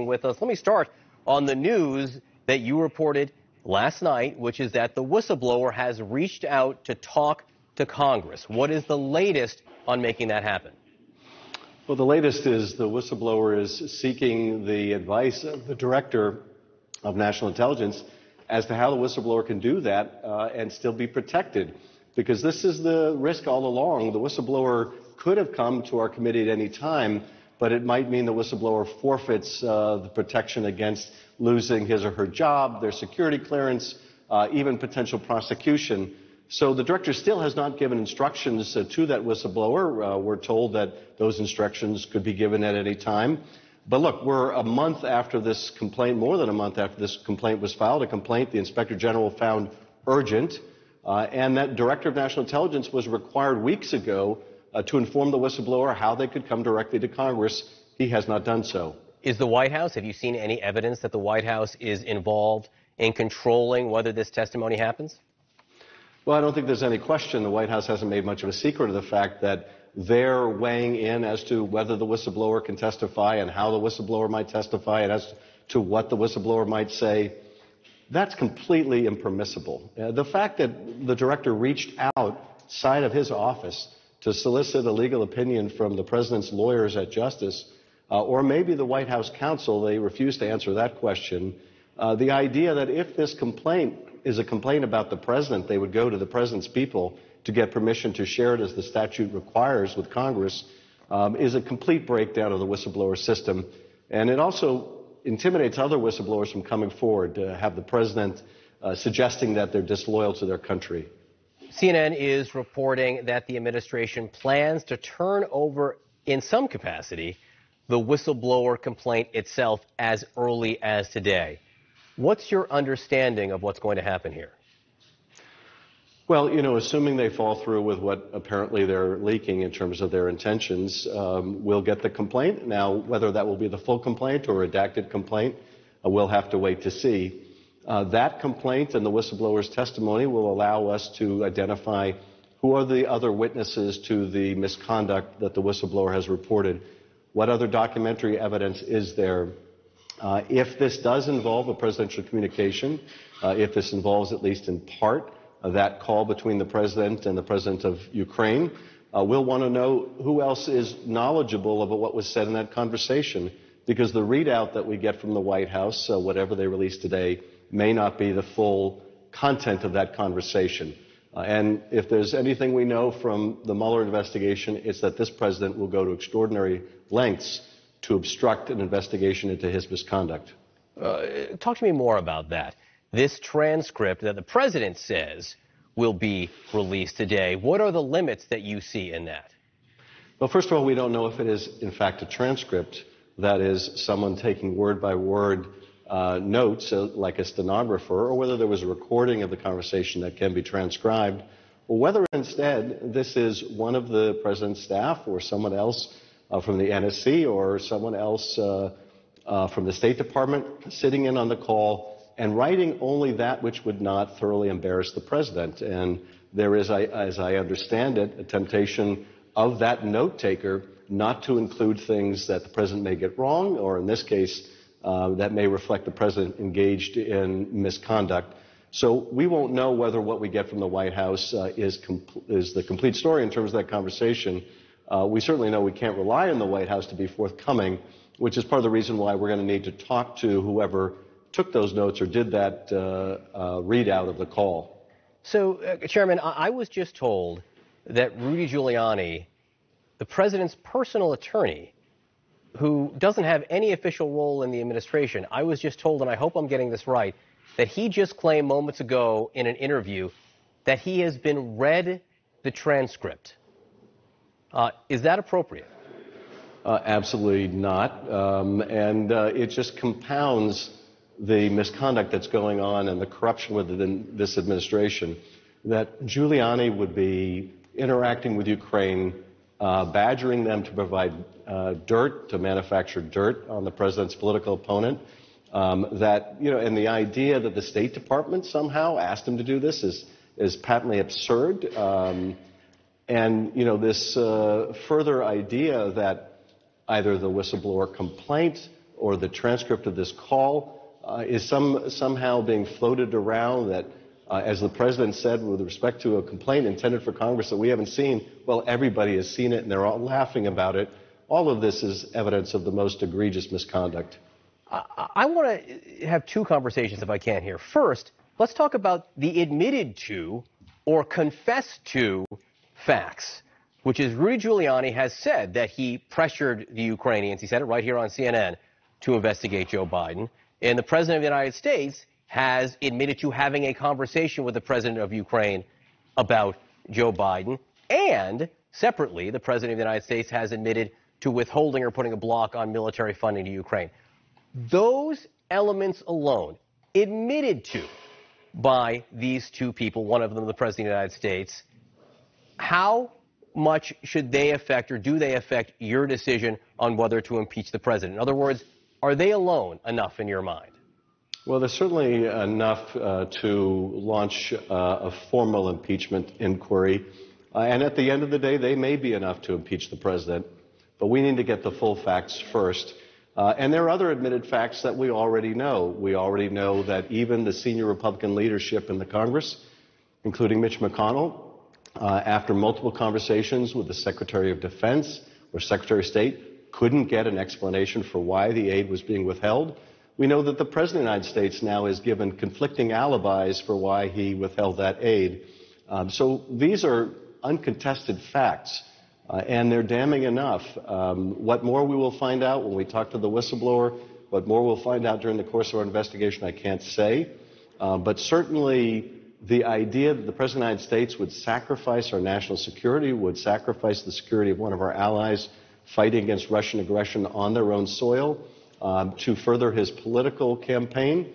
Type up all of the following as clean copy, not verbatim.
with us. Let me start on the news that you reported last night, which is that the whistleblower has reached out to talk to Congress. What is the latest on making that happen? Well, the latest is the whistleblower is seeking the advice of the Director of National Intelligence as to how the whistleblower can do that and still be protected. Because this is the risk all along. The whistleblower could have come to our committee at any time, but it might mean the whistleblower forfeits the protection against losing his or her job, their security clearance, even potential prosecution. So the director still has not given instructions to that whistleblower. We're told that those instructions could be given at any time. But look, we're a month after this complaint, more than a month after this complaint was filed, a complaint the Inspector General found urgent, and that Director of National Intelligence was required weeks ago to inform the whistleblower how they could come directly to Congress. He has not done so. Is the White House, have you seen any evidence that the White House is involved in controlling whether this testimony happens? Well, I don't think there's any question. The White House hasn't made much of a secret of the fact that they're weighing in as to whether the whistleblower can testify and how the whistleblower might testify and as to what the whistleblower might say. That's completely impermissible. The fact that the director reached outside of his office to solicit a legal opinion from the president's lawyers at Justice, or maybe the White House counsel, they refused to answer that question. The idea that if this complaint is a complaint about the president, they would go to the president's people to get permission to share it as the statute requires with Congress, is a complete breakdown of the whistleblower system. And it also intimidates other whistleblowers from coming forward to have the president suggesting that they're disloyal to their country. CNN is reporting that the administration plans to turn over, in some capacity, the whistleblower complaint itself as early as today. What's your understanding of what's going to happen here? Well, assuming they fall through with what apparently they're leaking in terms of their intentions, we'll get the complaint. Now, whether that will be the full complaint or a redacted complaint, we'll have to wait to see. That complaint and the whistleblower's testimony will allow us to identify who are the other witnesses to the misconduct that the whistleblower has reported. What other documentary evidence is there? If this does involve a presidential communication, if this involves at least in part that call between the president and the president of Ukraine, we'll want to know who else is knowledgeable about what was said in that conversation, because the readout that we get from the White House, whatever they release today, may not be the full content of that conversation. And if there's anything we know from the Mueller investigation, it's that this president will go to extraordinary lengths to obstruct an investigation into his misconduct. Talk to me more about that. This transcript that the president says will be released today, what are the limits that you see in that? Well, first of all, we don't know if it is, in fact, a transcript. That is, someone taking word-by-word notes, like a stenographer, or whether there was a recording of the conversation that can be transcribed, or whether instead this is one of the president's staff or someone else from the NSC or someone else from the State Department sitting in on the call and writing only that which would not thoroughly embarrass the president. And there is, as I understand it, a temptation of that note taker not to include things that the president may get wrong, or in this case, that may reflect the president engaged in misconduct. So we won't know whether what we get from the White House is the complete story in terms of that conversation. We certainly know we can't rely on the White House to be forthcoming, which is part of the reason why we're going to need to talk to whoever took those notes or did that readout of the call. So, Chairman, I was just told that Rudy Giuliani, the president's personal attorney, who doesn't have any official role in the administration, I was just told, and I hope I'm getting this right, that he just claimed moments ago in an interview that he has been read the transcript. Is that appropriate? Absolutely not. And it just compounds the misconduct that's going on and the corruption within this administration, that Giuliani would be interacting with Ukraine, badgering them to provide dirt, to manufacture dirt on the president's political opponent. And the idea that the State Department somehow asked him to do this is patently absurd. This further idea that either the whistleblower complaint or the transcript of this call is somehow being floated around that, as the president said, with respect to a complaint intended for Congress that we haven't seen, well, everybody has seen it and they're all laughing about it. All of this is evidence of the most egregious misconduct. I want to have two conversations, if I can, here. First, let's talk about the admitted to or confessed to facts, which is Rudy Giuliani has said that he pressured the Ukrainians, he said it right here on CNN, to investigate Joe Biden. And the president of the United States has admitted to having a conversation with the president of Ukraine about Joe Biden. And separately, the president of the United States has admitted to withholding or putting a block on military funding to Ukraine. Those elements alone, admitted to by these two people, one of them the president of the United States, how much should they affect or do they affect your decision on whether to impeach the president? In other words, are they alone enough in your mind? Well, there's certainly enough to launch a formal impeachment inquiry. And at the end of the day, they may be enough to impeach the president. But we need to get the full facts first. And there are other admitted facts that we already know. We already know that even the senior Republican leadership in the Congress, including Mitch McConnell, after multiple conversations with the Secretary of Defense or Secretary of State, couldn't get an explanation for why the aid was being withheld. We know that the President of the United States now is given conflicting alibis for why he withheld that aid. So these are uncontested facts. And they're damning enough. What more we will find out when we talk to the whistleblower, what more we'll find out during the course of our investigation, I can't say. But certainly the idea that the President of the United States would sacrifice our national security, would sacrifice the security of one of our allies fighting against Russian aggression on their own soil to further his political campaign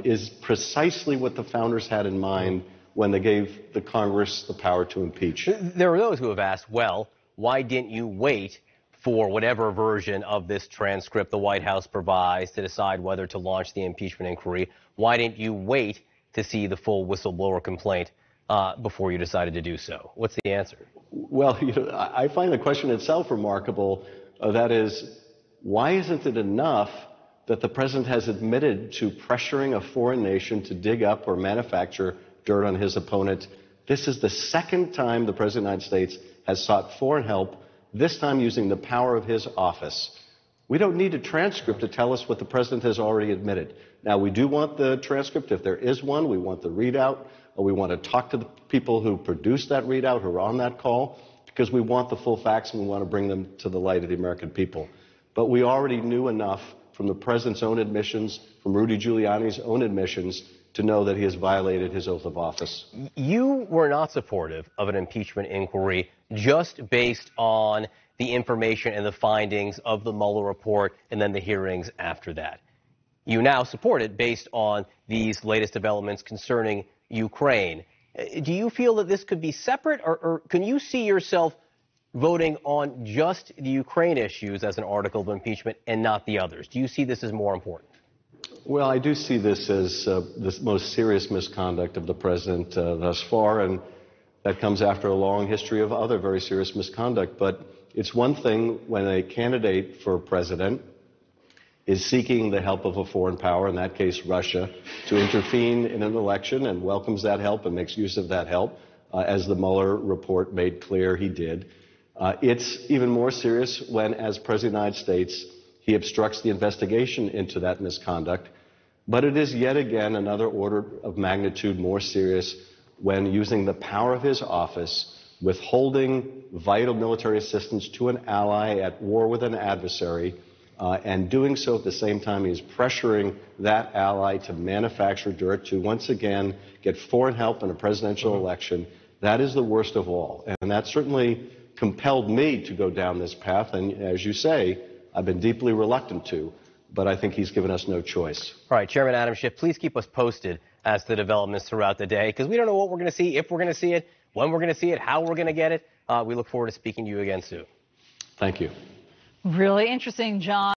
is precisely what the founders had in mind when they gave the Congress the power to impeach. There are those who have asked, well, why didn't you wait for whatever version of this transcript the White House provides to decide whether to launch the impeachment inquiry? Why didn't you wait to see the full whistleblower complaint before you decided to do so? What's the answer? Well, I find the question itself remarkable. That is, why isn't it enough that the president has admitted to pressuring a foreign nation to dig up or manufacture dirt on his opponent? This is the second time the President of the United States has sought foreign help, this time using the power of his office. We don't need a transcript to tell us what the President has already admitted. Now, we do want the transcript, if there is one. We want the readout. We want to talk to the people who produced that readout, who are on that call, because we want the full facts and we want to bring them to the light of the American people. But we already knew enough from the President's own admissions, from Rudy Giuliani's own admissions, to know that he has violated his oath of office. You were not supportive of an impeachment inquiry just based on the information and the findings of the Mueller report and then the hearings after that. You now support it based on these latest developments concerning Ukraine. Do you feel that this could be separate, or can you see yourself voting on just the Ukraine issues as an article of impeachment and not the others? Do you see this as more important? Well, I do see this as the most serious misconduct of the president thus far, and that comes after a long history of other very serious misconduct. But it's one thing when a candidate for president is seeking the help of a foreign power, in that case Russia, to intervene in an election and welcomes that help and makes use of that help, as the Mueller report made clear he did. It's even more serious when, as President of the United States, he obstructs the investigation into that misconduct. But it is yet again another order of magnitude more serious when using the power of his office, withholding vital military assistance to an ally at war with an adversary, and doing so at the same time he's pressuring that ally to manufacture dirt to once again get foreign help in a presidential election. That is the worst of all. And that certainly compelled me to go down this path. And as you say, I've been deeply reluctant to, but I think he's given us no choice. All right, Chairman Adam Schiff, please keep us posted as to the developments throughout the day, because we don't know what we're going to see, if we're going to see it, when we're going to see it, how we're going to get it. We look forward to speaking to you again soon. Thank you. Really interesting, John.